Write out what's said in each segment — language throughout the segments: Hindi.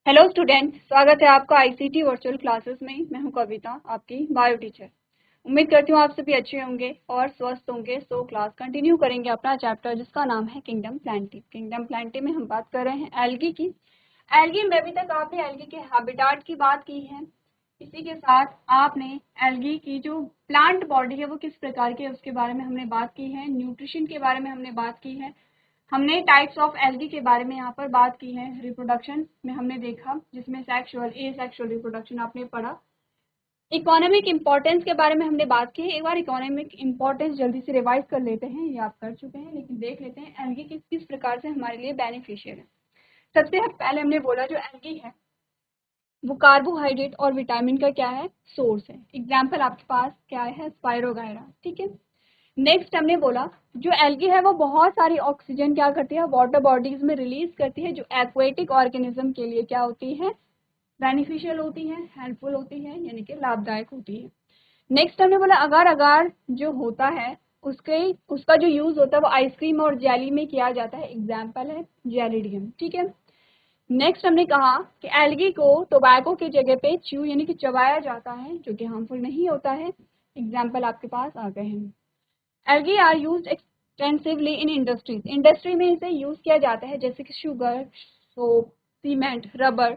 हेलो स्टूडेंट, स्वागत है आपका आईसीटी वर्चुअल क्लासेस में। मैं हूं कविता, आपकी बायो टीचर। उम्मीद करती हूँ आप सभी अच्छे होंगे और स्वस्थ होंगे। सो क्लास कंटिन्यू करेंगे अपना चैप्टर जिसका नाम है किंगडम प्लांटी। किंगडम प्लांटी में हम बात कर रहे हैं एल्गी की। एल्गी में अभी तक आपने एल्गी के हैबिटाट की बात की है। इसी के साथ आपने एल्गी की जो प्लांट बॉडी है वो किस प्रकार की है उसके बारे में हमने बात की है। न्यूट्रिशन के बारे में हमने बात की है। हमने टाइप्स ऑफ एल्गी के बारे में यहाँ पर बात की है। रिप्रोडक्शन में हमने देखा जिसमें सेक्सुअल एसेक्सुअल रिप्रोडक्शन आपने पढ़ा। इकोनॉमिक इंपॉर्टेंस के बारे में हमने बात की है। एक बार इकोनॉमिक इंपॉर्टेंस जल्दी से रिवाइज कर लेते हैं, ये आप कर चुके हैं लेकिन देख लेते हैं एल्गी किस किस प्रकार से हमारे लिए बेनिफिशियल है। सबसे पहले हमने बोला जो एल्गी है वो कार्बोहाइड्रेट और विटामिन का क्या है, सोर्स है। एग्जाम्पल आपके पास क्या है, स्पायरोगायरा। ठीक है। नेक्स्ट हमने बोला जो एल्गी है वो बहुत सारी ऑक्सीजन क्या करती है, वाटर बॉडीज में रिलीज करती है, जो एक्वेटिक ऑर्गेनिज्म के लिए क्या होती है, बेनिफिशियल होती है, हेल्पफुल होती है, यानी कि लाभदायक होती है। नेक्स्ट हमने बोला अगार अगार जो होता है उसका जो यूज होता है वो आइसक्रीम और जेली में किया जाता है। एग्जाम्पल है जेलिडियम। ठीक है। नेक्स्ट हमने कहा कि एल्गी को टोबैको की जगह पे च्यू यानी कि चबाया जाता है, जो कि हार्मफुल नहीं होता है। एग्जाम्पल आपके पास आ गए हैं। Algae are used extensively in industries. Industry में इसे यूज किया जाता है जैसे कि sugar, soap, cement, rubber,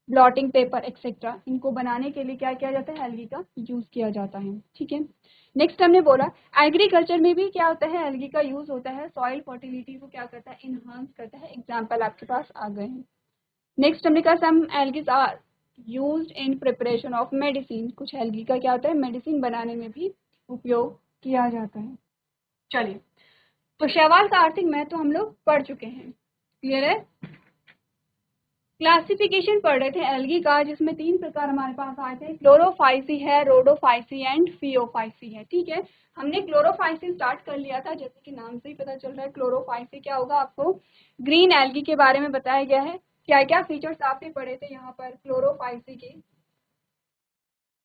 blotting paper etcetera. इनको बनाने के लिए क्या किया जाता है, एल्गी का यूज किया जाता है। ठीक है। नेक्स्ट हमने बोला एग्रीकल्चर में भी क्या होता है, एल्गी का यूज होता है। सॉइल फर्टिलिटी को क्या करता है, इनहांस करता है। एग्जाम्पल आपके पास आ गए हैं। नेक्स्ट हमने कहा some algae are used in preparation of medicine. कुछ एल्गी का क्या होता है, मेडिसिन बनाने में भी उपयोग किया जाता है। चलिए, तो शैवाल का आर्थिक महत्व हम लोग पढ़ चुके हैं। क्लियर है। क्लासिफिकेशन पढ़ रहे थे एल्गी का, जिसमें 3 प्रकार हमारे पास आए थे। क्लोरोफाइसी है, रोडोफाइसी एंड फियोफाइसी है। ठीक है। हमने क्लोरोफाइसी स्टार्ट कर लिया था, जैसे कि नाम से ही पता चल रहा है। क्लोरोफाइसी क्या होगा, आपको ग्रीन एल्गी के बारे में बताया गया है। क्या क्या फीचर्स आपने पढ़े थे यहाँ पर क्लोरोफाइसी के।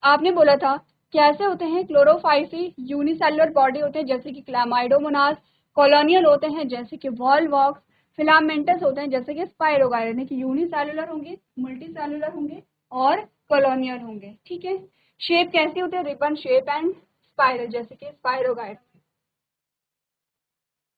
आपने बोला था कैसे होते हैं क्लोरोफाइसी, यूनिसेलुलर बॉडी होते हैं जैसे कि क्लामाइडोमोनास, कॉलोनियल होते हैं जैसे कि वॉल्वॉक्स, फिलामेंटस होते हैं जैसे कि स्पाइरोगायरा, यानी कि यूनिसेलुलर होंगे, मल्टीसेलुलर होंगे और कॉलोनियल होंगे। ठीक है। शेप कैसी होते हैं, रिबन शेप एंड स्पाइरल जैसे कि स्पाइरोगायरा।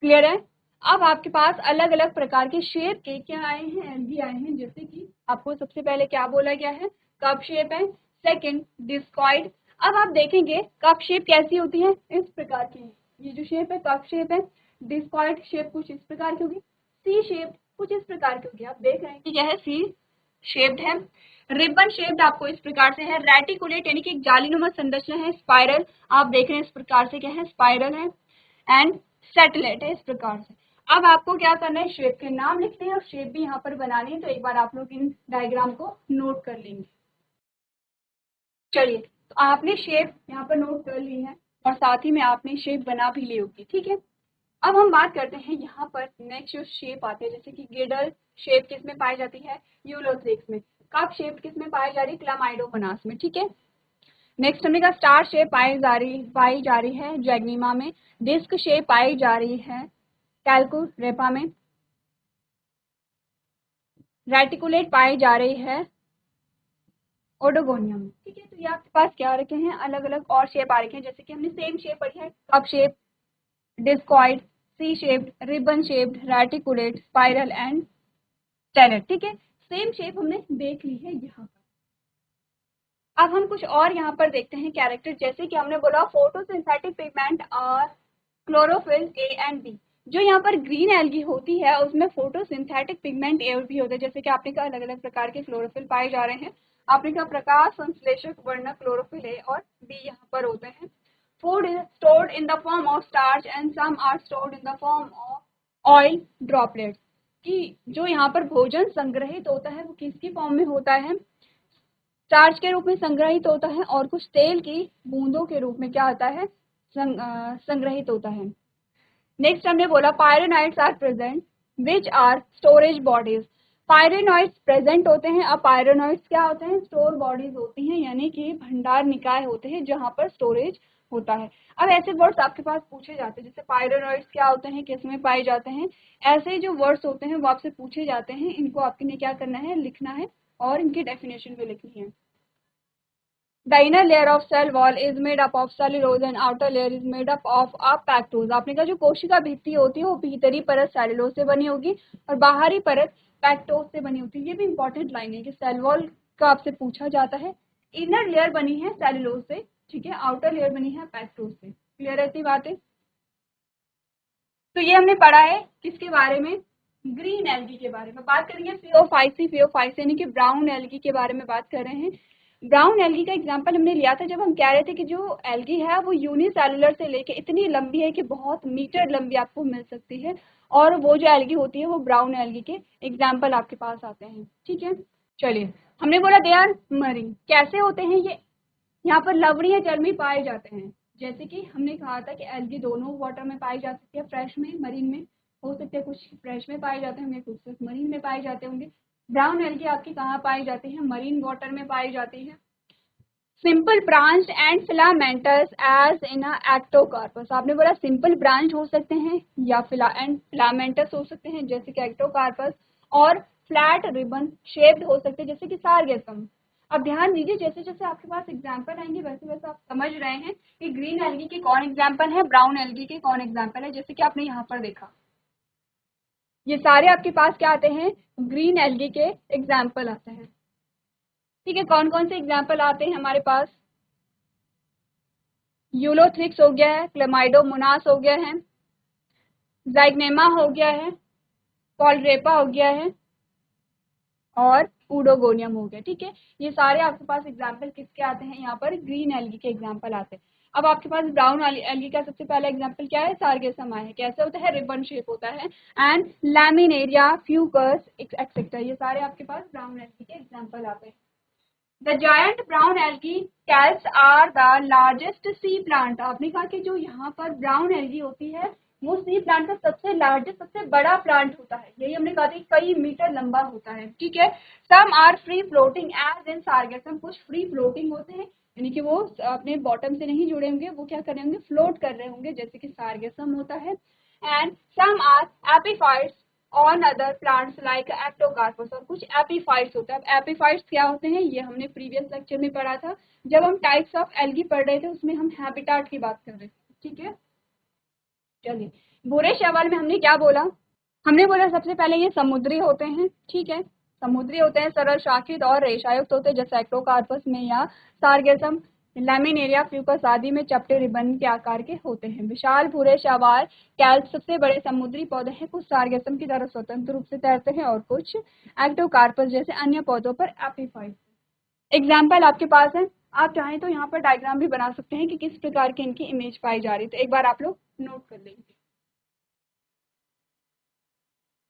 क्लियर है। अब आपके पास अलग अलग प्रकार के शेप के क्या आए हैं, एल्गी आए हैं। जैसे कि आपको सबसे पहले क्या बोला गया है, कप शेप है। Second discoid. अब आप देखेंगे कप शेप कैसी होती है, इस प्रकार की। ये जो शेप है कप शेप है। डिस्कॉइड शेप कुछ इस प्रकार की होगी। सी शेप कुछ इस प्रकार की होगी। आप देख रहे हैं कि क्या है, सी शेप्ड है। रिबन शेप्ड आपको इस प्रकार से है। रेटिकुलेट यानी कि एक जालीनुमा संरचना है। स्पाइरल आप देख रहे हैं इस प्रकार से क्या है, स्पाइरल है। एंड सेटेलाइट है इस प्रकार से। अब आपको क्या करना है, शेप के नाम लिखने हैं और शेप भी यहाँ पर बनानी है। तो एक बार आप लोग इन डायग्राम को नोट कर लेंगे। चलिए, तो आपने शेप यहाँ पर नोट कर ली है और साथ ही में आपने शेप बना भी ली होगी। ठीक है। अब हम बात करते हैं यहाँ पर नेक्स्ट जो शेप आते हैं, जैसे कि गिडल शेप किस में पाई जाती है, यूलोथ्रिक्स में। कप शेप किस में पाई जा रही है, क्लामाइडोमोनास में। ठीक है। नेक्स्ट हमने कहा स्टार शेप पाई जा रही है जैगनीमा में। डिस्क शेप पाई जा रही है कैल्कोरेपा में। रेटिकुलेट पाई जा रही है ओडोगोनियम में। ठीक है। तो ये आपके पास क्या रखे हैं, अलग अलग और शेप आ रखे हैं। जैसे कि हमने सेम शेप पढ़ी है, cup shape, discoid, C shaped, ribbon shaped, reticulate, spiral and tailor. ठीक है। सेम शेप हमने देख ली है यहाँ पर। अब हम कुछ और यहाँ पर देखते हैं कैरेक्टर। जैसे कि हमने बोला फोटोसिंथेटिक पिगमेंट और क्लोरोफिल ए एंड बी। जो यहाँ पर ग्रीन एल्गी होती है उसमें फोटोसिंथेटिक पिगमेंट ए और बी होते हैं। जैसे कि आपने कहा अलग अलग प्रकार के क्लोरोफिल पाए जा रहे हैं। आपने कहा प्रकाश संश्लेषक वर्णक क्लोरोफिल ए और बी यहाँ पर होते हैं। Food is stored in the form of starch and some are stored in the form of oil droplets. कि जो यहाँ पर भोजन संग्रहित होता है वो किसकी फॉर्म में होता है, स्टार्च के रूप में संग्रहित होता है और कुछ तेल की बूंदों के रूप में क्या होता है, संग्रहित होता है। नेक्स्ट हमने बोला pyrenoids are present which are storage bodies. Pyrenoids present होते हैं। अब पायरेनॉइड्स क्या होते हैं, स्टोर बॉडीज होती हैं, यानी कि भंडार निकाय होते हैं जहां पर स्टोरेज होता है। अब ऐसे वर्ड्स आपके पास पूछे जाते हैं, जैसे पायरेनॉइड्स क्या होते हैं, किस में पाए जाते हैं, ऐसे जो वर्ड्स होते हैं वो आपसे पूछे जाते हैं। इनको आपने क्या करना है, लिखना है और इनकी डेफिनेशन भी लिखनी है। The inner layer of cell wall is made up of cellulose and outer layer is made up of a पैक्टोज। आपने कहा जो कोशिका भित्ति होती है वो भीतरी परत सेलुलोज से बनी होगी और बाहरी परत पैक्टोज से बनी होती है। ये भी इंपॉर्टेंट लाइन है कि सेल वॉल का आपसे पूछा जाता है। इनर लेयर बनी है सेलुलोज से, ठीक है, आउटर लेयर बनी है पैक्टोज से। क्लियर है इतनी बातें? तो ये हमने पढ़ा है किसके बारे में? ग्रीन एल्गी के बारे में बात करेंगे। फियोफाइसी यानी कि ब्राउन एल्गी के बारे में बात कर रहे हैं। ब्राउन एल्गी का एग्जांपल हमने लिया था जब हम कह रहे थे कि जो एल्गी है वो यूनिसेलुलर से लेके इतनी लंबी है कि बहुत मीटर लंबी आपको मिल सकती है, और वो जो एल्गी होती है वो ब्राउन एल्गी के एग्जाम्पल आपके पास आते हैं। ठीक है, चलिए, हमने बोला दे आर मरीन। कैसे होते हैं ये? यहाँ पर लवणीय जल में पाए जाते हैं। जैसे कि हमने कहा था कि एल्गी दोनों वाटर में पाई जा सकती है, फ्रेश में, मरीन में। हो सकते हैं कुछ फ्रेश में पाए जाते होंगे, कुछ सिर्फ मरीन में पाए जाते होंगे। ब्राउन एल्गी आपकी कहाँ पाई जाती है? मरीन वाटर में पाई जाती है। Simple branch and filamentous as in Ectocarpus. आपने बोला सिंपल ब्रांच हो सकते हैं या फिलामेंटस हो सकते हैं जैसे कि एक्टोकार्पस, और फ्लैट रिबन शेप्ड हो सकते हैं जैसे कि सारगेसम। अब ध्यान दीजिए, जैसे जैसे आपके पास एग्जाम्पल आएंगे वैसे वैसे आप समझ रहे हैं कि ग्रीन एल्गी के कौन एग्जाम्पल है, ब्राउन एल्गी के कौन एग्जाम्पल है। जैसे कि आपने यहाँ पर देखा, ये सारे आपके पास क्या आते हैं? ग्रीन एल्गी के एग्जाम्पल आते हैं। ठीक है, कौन कौन से एग्जाम्पल आते हैं हमारे पास? यूलोथ्रिक्स हो गया है, क्लेमाइडोमोनास हो गया है, जाइग्नेमा हो गया है, कॉलरेपा हो गया है, और ऊडोगोनियम हो गया। ठीक है, ये सारे आपके पास एग्जाम्पल किसके आते हैं? यहाँ पर ग्रीन एल्गी के एग्जाम्पल आते हैं। अब आपके पास ब्राउन एल्गी का सबसे पहला एग्जाम्पल क्या है? सारगेसम है। कैसे होता है? रिबन शेप होता है। एंड लैमिनेरिया, फ्यूकस एक्सेट्रा, ये सारे आपके पास ब्राउन एल्गी के एग्जाम्पल आते हैं। The giant brown algae kelps are the largest sea plant। आपने कहा कि जो यहाँ पर ब्राउन एल्गी होती है वो सी प्लांट का सबसे लार्जेस्ट, सबसे बड़ा प्लांट होता है। यही हमने कहा था, कई मीटर लंबा होता है। ठीक है, some are free floating as in Sargassum. कुछ फ्री फ्लोटिंग होते हैं, यानी कि वो अपने बॉटम से नहीं जुड़े होंगे, वो क्या कर रहे होंगे? फ्लोट कर रहे होंगे, जैसे कि सार्गेसम होता है। And some are epiphytes on other plants like Ectocarpus. और कुछ एपीफाइट्स होते हैं। अब एपीफाइट्स क्या होते हैं ये हमने प्रीवियस लेक्चर में पढ़ा था जब हम टाइप्स ऑफ एल्गी पढ़ रहे थे, उसमें हम हैबिटाट की बात कर रहे थे। ठीक है, चलिए, भूरे शैवाल में हमने क्या बोला? हमने बोला सबसे पहले ये समुद्री होते हैं। ठीक है, समुद्री होते हैं, सरल शाखित और रेशायुक्त होते हैं जैसे एक्टोकार्पस में, या सार्गेसम, लैमिनेरिया, फ्यूकस आदि में चपटे रिबन के आकार के होते हैं। विशाल भूरे शैवाल कैल्प सबसे बड़े समुद्री पौधे हैं। कुछ सार्गेसम की तरह स्वतंत्र रूप से तैरते हैं और कुछ एक्टोकार्पस जैसे अन्य पौधों पर एपिफाइट। एग्जाम्पल आपके पास है, आप चाहें तो यहाँ पर डायग्राम भी बना सकते हैं कि किस प्रकार की इनकी इमेज पाई जा रही है, तो एक बार आप लोग नोट कर लेंगे।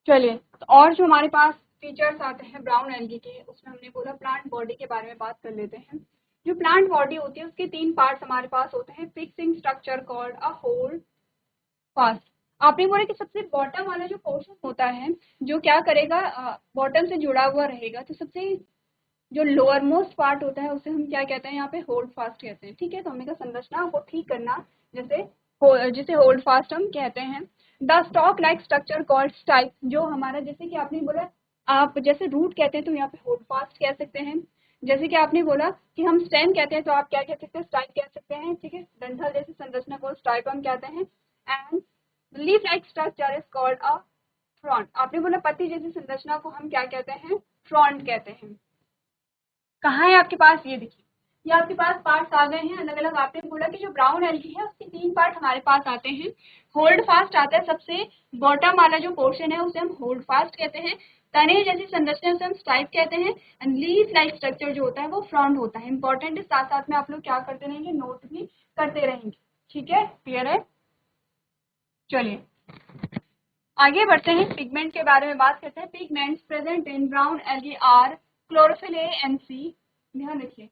चलिए, तो और जो हमारे पास फीचर्स आते हैं ब्राउन एल्गी के, उसमें हमने बोला प्लांट बॉडी के बारे में बात कर लेते हैं। जो प्लांट बॉडी होती है उसके 3 पार्ट्स हमारे पास होते हैं। Fixing structure called a hold fast. आपने बोला कि सबसे बॉटम वाला जो पोर्शन होता है जो क्या करेगा? बॉटम से जुड़ा हुआ रहेगा। तो सबसे जो लोअर मोस्ट पार्ट होता है उसे हम क्या कहते हैं? यहाँ पे होल्ड फास्ट कहते हैं। ठीक है, तो हमने कहा संरचना को ठीक करना, जिसे होल्ड फास्ट हम कहते हैं। The stock like structure called stipe, जो हमारा, जैसे कि आपने बोला आप जैसे रूट कहते हैं तो यहाँ पे होल्ड फास्ट कह सकते हैं। जैसे कि आपने बोला कि हम स्टेम कहते हैं तो आप क्या कह सकते हैं? स्टाइप कह सकते हैं। ठीक है, डंठल जैसी संरचना को स्टाइप हम कहते हैं। And leaf like structure is called a front. आपने बोला पत्ती जैसी संरचना को हम क्या कहते हैं? फ्रॉन्ट कहते हैं। कहाँ है आपके पास? ये देखिए, ये आपके पास पार्ट्स आ गए हैं अलग अलग। आपने बोला कि जो ब्राउन एल्गी है उसके 3 पार्ट हमारे पास आते हैं। होल्ड फास्ट आता है, सबसे बॉटम वाला जो पोर्शन है उसे हम होल्ड फास्ट कहते हैं। तने जैसी संरचना से हम स्टाइप कहते हैं। एंड लीफ लाइक स्ट्रक्चर जो होता है वो फ्रॉन्ट होता है। इंपॉर्टेंट है, साथ साथ में आप लोग क्या करते रहेंगे? नोट भी करते रहेंगे। ठीक है, क्लियर है? चलिए आगे बढ़ते हैं, पिगमेंट के बारे में बात करते हैं। Pigments present in brown algae are chlorophyll A and C. ध्यान रखिए,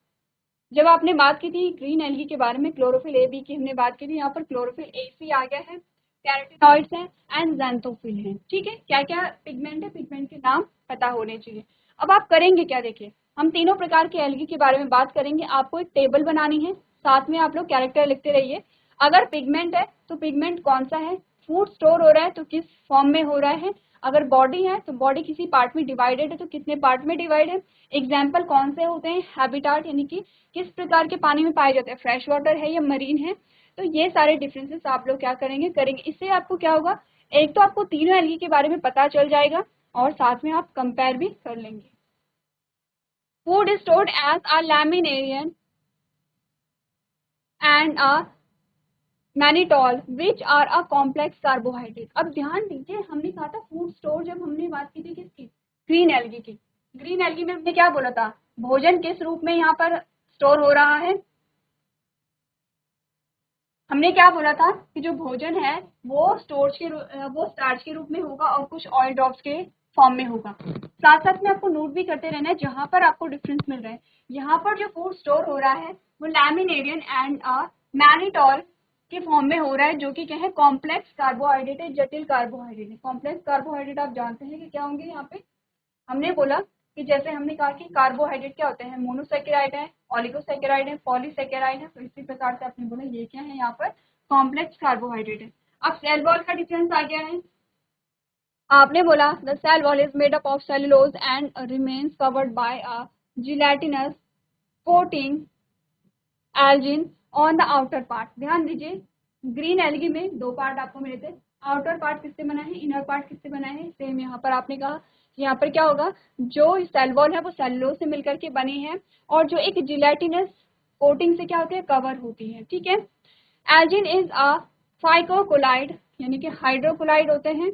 जब आपने बात की थी ग्रीन एल्गी के बारे में, क्लोरोफिल ए बी की हमने बात की थी, यहाँ पर क्लोरोफिल ए सी आ गया है, कैरोटीनॉइड्स हैं एंड ज़ैंथोफिल हैं। ठीक है, क्या क्या पिगमेंट है, पिगमेंट के नाम पता होने चाहिए। अब आप करेंगे क्या? देखिए, हम तीनों प्रकार के एल्गी के बारे में बात करेंगे। आपको एक टेबल बनानी है, साथ में आप लोग कैरेक्टर लिखते रहिए। अगर पिगमेंट है तो पिगमेंट कौन सा है, फूड स्टोर हो रहा है तो किस फॉर्म में हो रहा है, अगर बॉडी है तो बॉडी किसी पार्ट में डिवाइडेड है तो कितने पार्ट में डिवाइड है। एग्जाम्पल कौन से होते हैं, हैबिटाट यानी कि किस प्रकार के पानी में पाए जाते हैं, फ्रेश वाटर है या मरीन है। तो ये सारे डिफरेंसेस आप लोग क्या करेंगे। इससे आपको क्या होगा, एक तो आपको तीनों एल्गी के बारे में पता चल जाएगा और साथ में आप कंपेयर भी कर लेंगे। Food stored as a laminarin and a mannitol which are a complex carbohydrate. अब ध्यान दीजिए, हमने कहा था फूड स्टोर, जब हमने बात की थी किसकी, ग्रीन एल्गी की। ग्रीन एल्गी में हमने क्या बोला था, भोजन किस रूप में यहाँ पर स्टोर हो रहा है। हमने क्या बोला था कि जो भोजन है वो स्टार्च के रूप में होगा और कुछ ऑयल ड्रॉप्स के फॉर्म में होगा। साथ साथ में आपको नोट भी करते रहना है जहां पर आपको डिफरेंस मिल रहा है। यहाँ पर जो फूड स्टोर हो रहा है वो लैमिनेरियन एंड मैनिटॉल के फॉर्म में हो रहा है, जो कि क्या है, कॉम्प्लेक्स कार्बोहाइड्रेट है, जटिल कार्बोहाइड्रेट है। कॉम्प्लेक्स कार्बोहाइड्रेट आप जानते हैं कि क्या होंगे। यहाँ पे हमने बोला कि जैसे हमने कहा कि कार्बोहाइड्रेट क्या होते हैं, मोनोसेकेराइड है, ऑलिगोसेकेराइड है, पॉलीसेकेराइड है। तो इसी प्रकार से आपने बोला ये क्या है, यहाँ पर कॉम्प्लेक्स कार्बोहाइड्रेट है। अब सेल वॉल का डिफरेंस आ गया है। आपने बोला the cell wall is made up of cellulose and remains covered by a gelatinous coating algin on the outer part. ध्यान दीजिए, ग्रीन एल्गी में दो पार्ट आपको मिले थे। आउटर पार्ट किससे बना है, इनर पार्ट किससे बना है। सेम यहाँ पर आपने कहा यहाँ पर क्या होगा, जो सेल वॉल है वो सेलुलोज से मिलकर के बनी है और जो एक जिलेटिनस कोटिंग से क्या होती है, कवर होती है। ठीक है। एल्जिन इज अ फाइकोकोलाइड यानी कि हाइड्रोकोलाइड होते हैं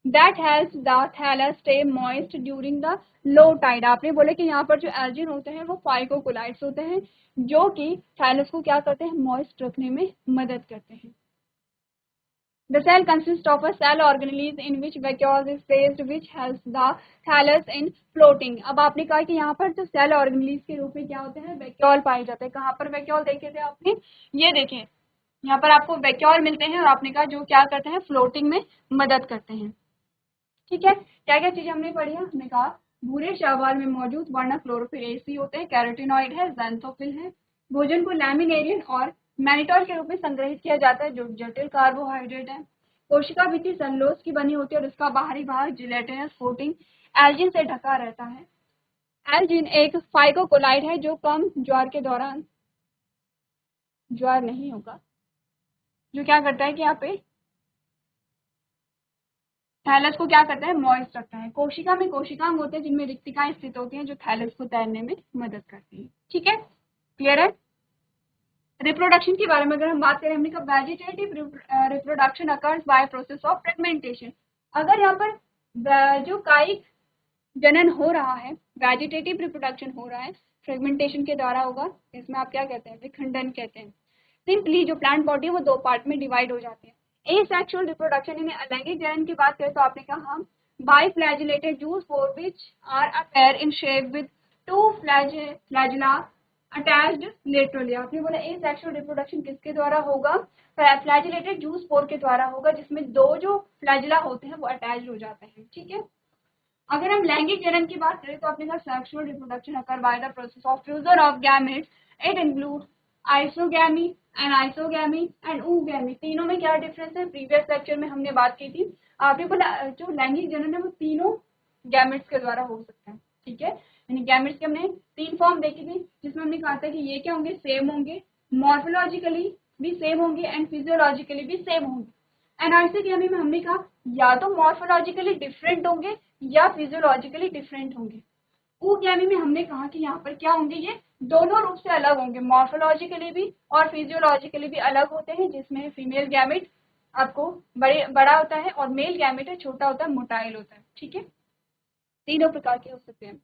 that helps the thallus stay moist during the low tide। आपने बोले कि यहाँ पर जो एल्जिन होते हैं वो फाइकोकोलाइड्स होते हैं जो कि थैलस को क्या करते हैं, मॉइस्ट रखने में मदद करते हैं। The cell consists of a cell organelles in which vacuole is placed which helps the thallus in floating। अब आपने कहा कि यहाँ पर जो सेल ऑर्गेनेल्स के रूप में क्या होते हैं, वैक्यूल पाए जाते हैं। कहाँ पर वैक्यूल देखे थे आपने, ये देखें यहाँ पर आपको वैक्यूल मिलते हैं और आपने कहा जो क्या करते हैं, फ्लोटिंग में मदद करते हैं। ठीक है। क्या क्या चीजें हमने पढ़ी है, हमने कहा भूरे शैवाल में मौजूद वर्ण क्लोरोफिलेसी होते हैं, कैरोटिनॉइड है, ज़ैंथोफिल है। भोजन को लैमिनेरियन और मैनिटॉल के रूप में संग्रहित किया जाता है जो जटिल कार्बोहाइड्रेट है। कोशिका भित्ति सेलुलोज की बनी होती है और इसका बाहरी भाग जिलेटिनस कोटिंग एल्जिन से ढका रहता है। एल्जिन एक फाइकोकोलाइड है जो कम ज्वार के दौरान, ज्वार नहीं होगा, जो क्या करता है कि यहाँ पे थैलस को क्या करता है, मॉइस्ट रखता है। कोशिका में कोशिकांग होते हैं जिनमें रिक्तिकाएं स्थित होती हैं जो थैलस को तैरने में मदद करती है। ठीक है, क्लियर है। रिप्रोडक्शन के बारे में अगर हम बात करें, हमने कहा vegetative reproduction occurs by process of fragmentation. अगर यहाँ पर जो कायिक जनन हो रहा है, वेजिटेटिव रिप्रोडक्शन हो रहा है, फ्रेगमेंटेशन के द्वारा होगा। इसमें आप क्या कहते हैं, विखंडन कहते हैं। सिंपली जो प्लांट बॉडी है वो दो पार्ट में डिवाइड हो जाती है। एसेक्सुअल रिप्रोडक्शन यानी अलैंगिक जनन की बात करें तो आपने कहा हम biflagellated zoospores which are a pear in shape with two flagella attached laterally. आपने बोला एसेक्सुअल रिप्रोडक्शन किसके द्वारा होगा, फ्लैजिलेटेड जूस स्पोर के द्वारा होगा, जिसमें दो जो फ्लैजिला होते हैं वो अटैच्ड हो जाते हैं। ठीक है। अगर हम लैंगिक जनन की बात करें तो आपने कहा sexual reproduction occur by the process of fusion of gametes. It include isogamy anisogamy and oogammy। तीनों में क्या डिफरेंस है, प्रीवियस लेक्चर में हमने बात की थी। आपने बोला जो लैंगिक जनन है वो तीनों गैमेट्स के द्वारा हो सकता है। ठीक है, यानी गैमेट्स की हमने तीन फॉर्म देखी थी जिसमें हमने कहा था कि ये क्या होंगे, सेम होंगे, मॉर्फोलॉजिकली भी सेम होंगे एंड फिजियोलॉजिकली भी सेम होंगे। एनाइसोगैमी में हमने कहा या तो मॉर्फोलॉजिकली डिफरेंट होंगे या फिजियोलॉजिकली डिफरेंट होंगे। oogammy में हमने कहा कि यहाँ पर क्या होंगे, ये दोनों रूप से अलग होंगे, मॉर्फोलॉजिकली भी और फिजियोलॉजिकली भी अलग होते हैं, जिसमें फीमेल गैमेट आपको बड़ा होता है और मेल गैमेट है छोटा होता है, मोटाइल होता है। ठीक है, तीनों प्रकार के हो सकते हैं।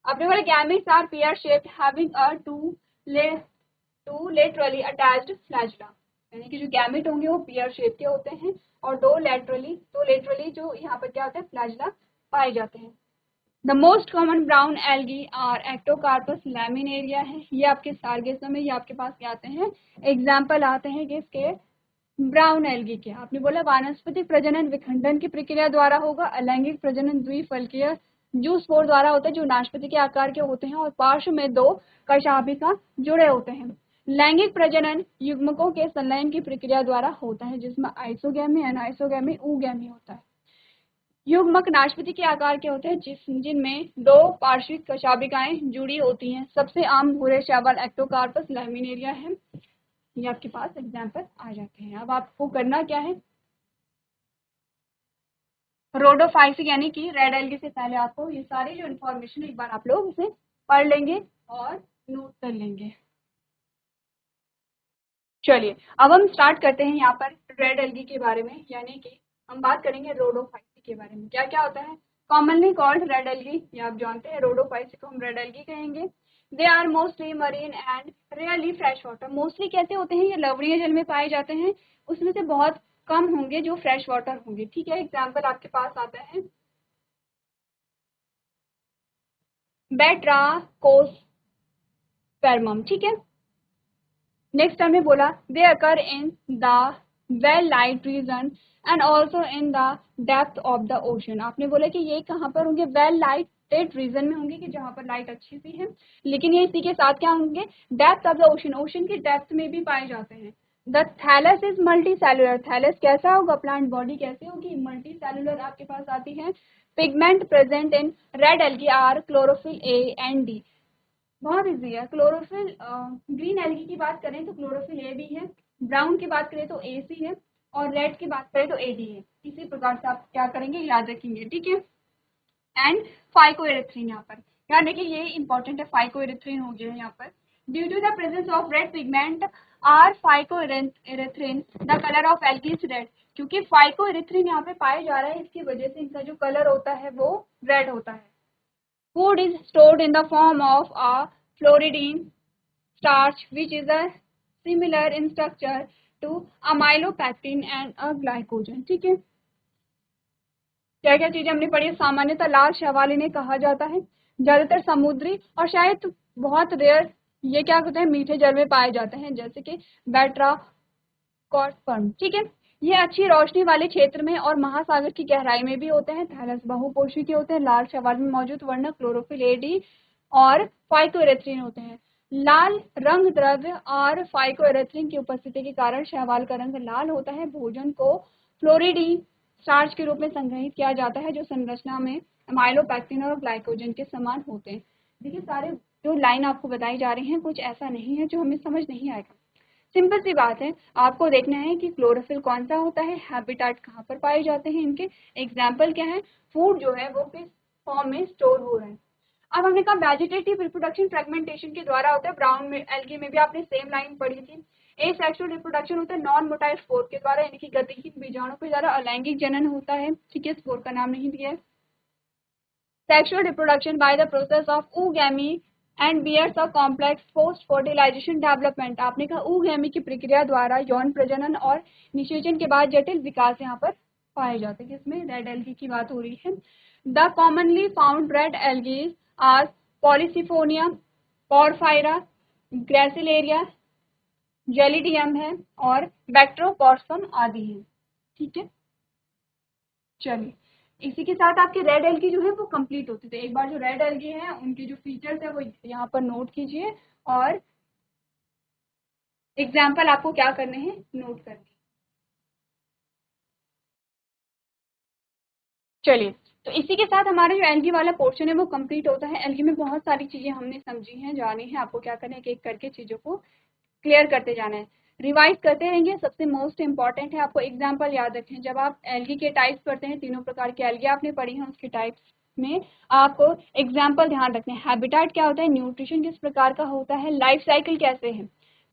अपने वाले gametes are pear shaped having a two laterally attached flagella. यानी कि जो गैमेट होंगे वो पेयर शेप के होते हैं और दो लेटरली जो यहाँ पर क्या होता है, फ्लैजिला पाए जाते हैं। The most common brown algae are Ectocarpus Laminaria है। ये आपके सार्गेसम में, ये आपके पास क्या आते हैं, एग्जाम्पल आते हैं किसके, ब्राउन एल्गी के। आपने बोला वानस्पतिक प्रजनन विखंडन की प्रक्रिया द्वारा होगा, अलैंगिक प्रजनन द्विफलकीय जूस्पोर द्वारा होता है जो नाशपाती के आकार के होते हैं और पार्श्व में दो कशाभिका जुड़े होते हैं। लैंगिक प्रजनन युग्मकों के संलयन की प्रक्रिया द्वारा होता है जिसमें आइसोगैमी एनाइसोगैमी oogammy होता है। युग्मक नाशपाती के आकार के होते हैं जिनमें दो पार्श्विक कशाभिकाएं जुड़ी होती हैं। सबसे आम भूरे शैवाल एक्टोकार्पस लैमिनेरिया है। ये आपके पास एग्जाम्पल आ जाते हैं। अब आपको करना क्या है, रोडोफाइसिक यानी कि रेड एल्गी से पहले आपको ये सारी जो इन्फॉर्मेशन एक बार आप लोग इसे पढ़ लेंगे और नोट कर लेंगे। चलिए अब हम स्टार्ट करते हैं यहाँ पर रेड एल्गी के बारे में, यानी कि हम बात करेंगे रोडोफाइसिक के बारे में। क्या क्या होता है, कॉमनली कॉल्ड रेड एल्गी, ये आप जानते हैं, रोडोफाइसिक को हम रेड एल्गी कहेंगे। They are mostly marine and rarely fresh water. Mostly कैसे होते हैं, ये लवणीय जल में पाए जाते हैं, उसमें से बहुत कम होंगे जो फ्रेश वाटर होंगे। ठीक है, एग्जाम्पल आपके पास आता है बेट्राकोस्पेर्मम। ठीक है, नेक्स्ट हमने बोला they occur in the well light region and also in the depth of the ocean. आपने बोला कि ये कहाँ पर होंगे, वेल लाइटेड रीजन में होंगे, कि जहाँ पर लाइट अच्छी सी है, लेकिन ये इसी के साथ क्या होंगे, depth of the ocean, ocean की डेप्थ में भी पाए जाते हैं। The thallus is multicellular. Thallus कैसा होगा, प्लांट बॉडी कैसे होगी, मल्टी सेलुलर आपके पास आती है। Pigment present in red algae are chlorophyll A and D. बहुत इजी है। क्लोरोफिल ग्रीन एल्गी की बात करें तो क्लोरोफिल ए भी है, ब्राउन की बात करें तो ए सी है, और रेड की बात करें तो ए डी है। इसी प्रकार से आप क्या करेंगे, याद रखेंगे। ठीक है, एंड फाइकोएरिथ्रिन, यहाँ पर याद रखिए ये इंपॉर्टेंट है, फाइकोएरिथ्रिन हो गया यहाँ पर। Due to the presence of red pigment or phycoerythrin the colour of algae is red. क्योंकि फाइकोएरिथ्रिन यहाँ पे पाया जा रहा है, इसकी वजह से इनका जो कलर होता है वो रेड होता है। Food is stored in the form of a fluoridine starch which is a similar in structure to amylopectin and a glycogen। ठीक है, क्या क्या चीजें हमने पढ़ी, सामान्यतः लाल शैवाल इन्हें कहा जाता है, ज्यादातर समुद्री और शायद बहुत रेयर ये क्या होते हैं, मीठे जल में पाए जाते हैं, जैसे कि बेट्राकोस्पर्म। ठीक है, ये अच्छी रोशनी वाले क्षेत्र में और महासागर की गहराई में भी होते हैं। थैलस बहुपोषी के होते हैं। लाल शैवाल में मौजूद वर्णक क्लोरोफिल ए डी और फाइकोएरिथ्रिन होते हैं। लाल रंग द्रव्य और फाइकोएरिथ्रिन की उपस्थिति के कारण शैवाल का रंग लाल होता है। भोजन को फ्लोरिडीन स्टार्च के रूप में संग्रहित किया जाता है, जो संरचना में अमाइलोपेक्टिन और ग्लाइकोजन के समान होते हैं। देखिए सारे जो लाइन आपको बताई जा रही हैं कुछ ऐसा नहीं है जो हमें समझ नहीं आएगा। सिंपल सी बात है, आपको देखना है कि क्लोरोफिल कौन सा होता है, हैबिटेट कहाँ पर पाए जाते हैं, इनके एग्जाम्पल क्या है, फूड जो है वो किस फॉर्म में स्टोर हो रहे हैं। अब हमने कहा वेजिटेटिव रिप्रोडक्शन फ्रेगमेंटेशन के द्वारा होता है। ब्राउन एल्गी में भी आपने सेम लाइन पढ़ी थी। एसेक्सुअल रिप्रोडक्शन होता है नॉन मोटाइल स्पोर के द्वारा, यानी कि गतिहीन बीजाणु के द्वारा अलैंगिक जनन होता है। ठीक है, स्पोर का नाम नहीं दिया है। Sexual reproduction by the process of oogamete and bears of complex post fertilisation development. आपने कहा oogamete की प्रक्रिया द्वारा यौन प्रजनन और निषेचन के बाद जटिल विकास यहाँ पर पाए जाते हैं। इसमें रेड एल्गी की बात हो रही है। The commonly found red algaes are Polysiphonia, Porphyra, Gracilaria, Gelidium है और बैक्ट्रोपोर्सम आदि है। ठीक है, चलिए इसी के साथ आपके रेड एल्गी जो है वो कंप्लीट होती है। एक बार जो रेड एल्गी है उनके जो फीचर्स है वो यहाँ पर नोट कीजिए, और एग्जाम्पल आपको क्या करने हैं, नोट करने। चलिए तो इसी के साथ हमारा जो एल्गी वाला पोर्शन है वो कंप्लीट होता है। एल्गी में बहुत सारी चीजें हमने समझी हैं, जानी है, आपको क्या करना है, एक एक करके चीजों को क्लियर करते जाना है, रिवाइज करते रहेंगे। सबसे मोस्ट इंपॉर्टेंट है आपको एग्जाम्पल याद रखें। जब आप एल्गी के टाइप्स पढ़ते हैं, तीनों प्रकार के एल्गी आपने पढ़ी हैं, उसके टाइप्स में आपको एग्जाम्पल ध्यान रखने हैं। हैबिटेट क्या होता है, न्यूट्रिशन किस प्रकार का होता है, लाइफ साइकिल कैसे है,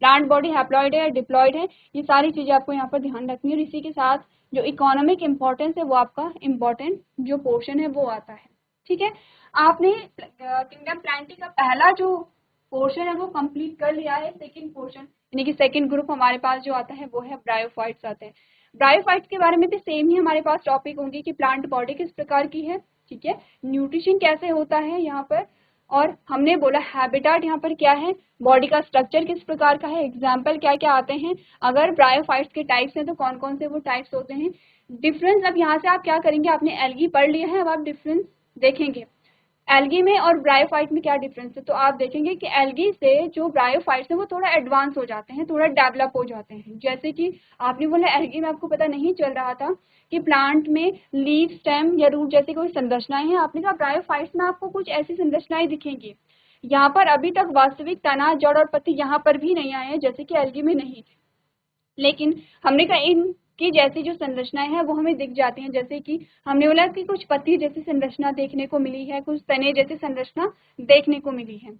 प्लांट बॉडी हैप्लॉइड है या डिप्लॉइड है, ये सारी चीजें आपको यहाँ पर ध्यान रखनी है। और इसी के साथ जो इकोनॉमिक इंपॉर्टेंस है वो आपका इम्पोर्टेंट जो पोर्शन है वो आता है। ठीक है, आपने किंगडम प्लांटी का पहला जो पोर्शन है वो कंप्लीट कर लिया है। सेकंड पोर्शन यानी कि सेकंड ग्रुप हमारे पास जो आता है वो है ब्रायोफाइट्स आते हैं। ब्रायोफाइट्स के बारे में भी सेम ही हमारे पास टॉपिक होंगे कि प्लांट बॉडी किस प्रकार की है, ठीक है, न्यूट्रिशन कैसे होता है यहाँ पर, और हमने बोला हैबिटेट यहाँ पर क्या है, बॉडी का स्ट्रक्चर किस प्रकार का है, एग्जाम्पल क्या क्या आते हैं, अगर ब्रायोफाइट्स के टाइप्स हैं तो कौन कौन से वो टाइप्स होते हैं, डिफरेंस। अब यहाँ से आप क्या करेंगे, आपने एल्गी पढ़ लिया है, अब आप डिफरेंस देखेंगे। एल्गी में और ब्रायोफाइट में क्या डिफरेंस है, तो आप देखेंगे कि एल्गी से जो ब्रायोफाइट्स हैं वो थोड़ा एडवांस हो जाते हैं, थोड़ा डेवलप हो जाते हैं। जैसे कि आपने बोला एल्गी में आपको पता नहीं चल रहा था कि प्लांट में लीफ, स्टेम या रूट जैसी कोई संरचनाएं हैं, आपने कहा ब्रायोफाइट्स में आपको कुछ ऐसी संरचनाएं दिखेंगी। यहाँ पर अभी तक वास्तविक तना, जड़ और पत्ती यहाँ पर भी नहीं आए हैं, जैसे कि एल्गी में नहीं थे, लेकिन हमने कहा इनकी जैसी जो संरचनाएं हैं वो हमें दिख जाती हैं। जैसे कि हमने बोला कि कुछ पत्ती जैसी संरचना देखने को मिली है, कुछ तने जैसी संरचना देखने को मिली है।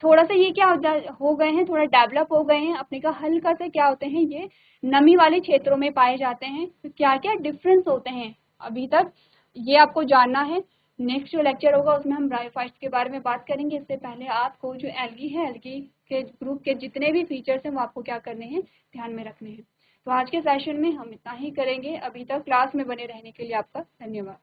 थोड़ा सा ये क्या हो गए हैं, थोड़ा डेवलप हो गए हैं। अपने का हल्का से क्या होते हैं, ये नमी वाले क्षेत्रों में पाए जाते हैं। तो क्या क्या डिफरेंस होते हैं अभी तक ये आपको जानना है। नेक्स्ट जो लेक्चर होगा उसमें हम ब्रायोफाइट्स के बारे में बात करेंगे। इससे पहले आपको जो एल्गी है, एल्गी के ग्रुप के जितने भी फीचर्स हैं वो आपको क्या करने हैं, ध्यान में रखने हैं। तो आज के सेशन में हम इतना ही करेंगे। अभी तक क्लास में बने रहने के लिए आपका धन्यवाद।